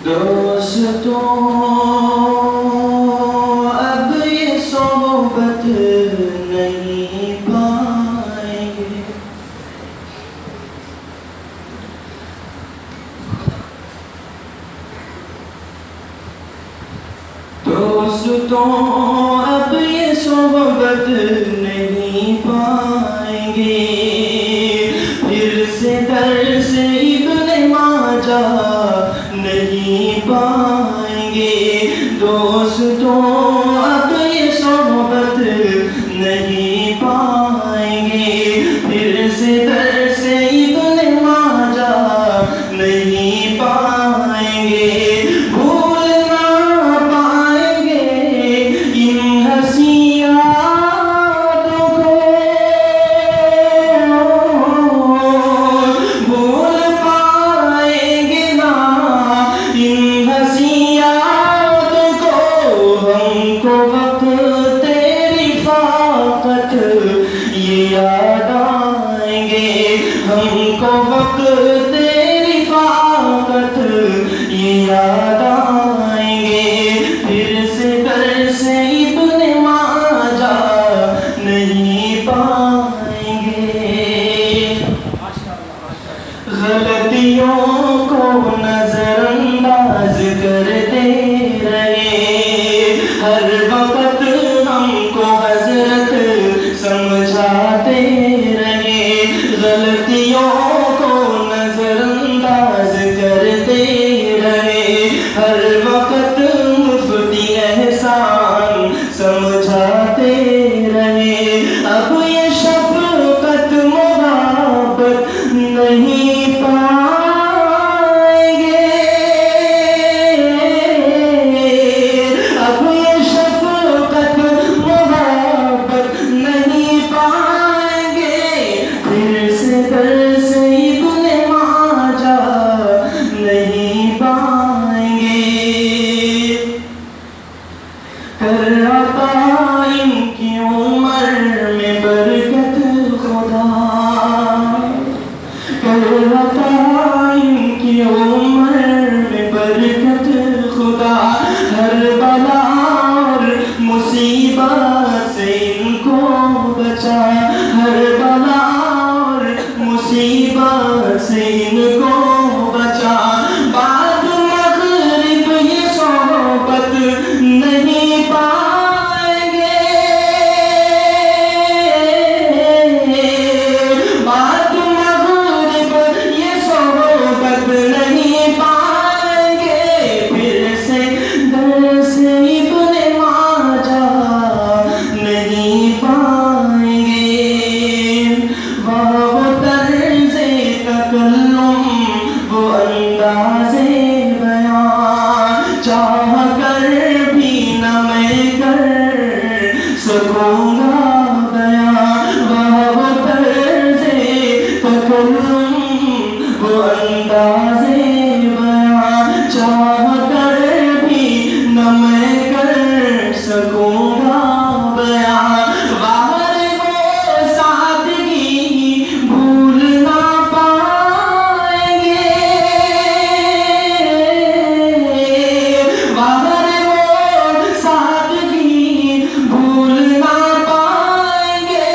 दोस्तों अब ये सोबत नहीं पाएंगे। दोस्तों अब ये सोबत नहीं पाएंगे। फिर से दर से इब्ने माजा नहीं पाएंगे। दोस्तों अब ये सोबत नहीं पाएंगे। फिर से दर से इब्ने माजा नहीं पाएंगे। भूल ना पाएंगे इन हंसी यादों को। भूल पाएंगे ना इन हंसी यादों को। हमको वक्त तेरी फाकत ये याद आएंगे। हमको वक्त तेरी फाकत ये याद आएंगे। फिर से दर से इब्ने माजा नहीं पाएंगे। गलतियों को नजरअंदाज करते रहे। हर वक्त हमको हजरत समझाते रहे। गलतियों को नजरअंदाज करते रहे। हर वक्त मुफ्ती एहसान समझाते रहे। अब ये शफकत मोहब्बत नहीं पाएंगे। अब ये शफकत मोहब्बत नहीं पाएंगे। फिर से दर से इब्ने माजा नहीं पाएंगे। कर अता इनकी उम्र में बरकत खुदा। कर अता इनकी उम्र में बरकत खुदा। हर बला और मुसीबत से इनको बचा। हर बला और मुसीबत से इनको बचा। बाद मगरिब ये सोबत नहीं पाएंगे। बाद मगरिब ये सोबत नहीं पाएंगे। फिर से दर से इब्ने माजा नहीं पाएंगे। वो तर्ज़े तकल्लुम वो अंदाज़े बयां चाह कर भी न मैं कर सकूंगा बयां। वो तर्ज़े तकल्लुम वो अंदाज़े बयां चाह कर भी न मैं कर सकूंगा बयां। बाहर वो सादगी भूल ना पाएंगे। बाहर वो सादगी भूल ना पाएंगे।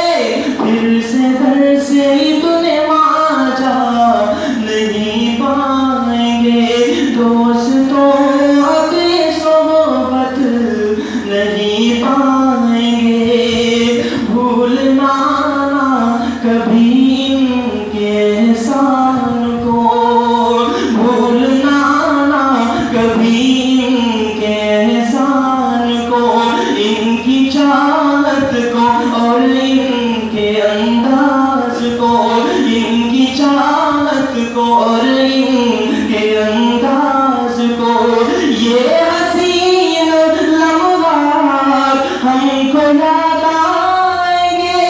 फिर से दर से इब्ने माजा नहीं पाएंगे। दोस्तों अब ये सोबत नहीं पाएंगे। भूलना ना कभी इनके एहसान को। भूलना ना कभी इनके एहसान को। इनकी चाहत को और इनके अंदाज को। इनकी चाहत को और इनके अंदाज को। ये हसीन लम्हात हमको याद आएंगे।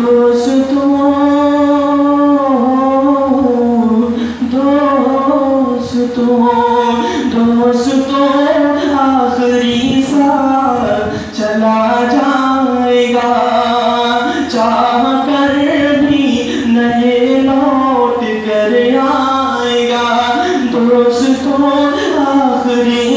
दोस्तों दोस्तों दोस्तों आखिरी साथ चला जाएगा, चाह कर भी नहीं लौट कर आएगा। दोस्तों आखिरी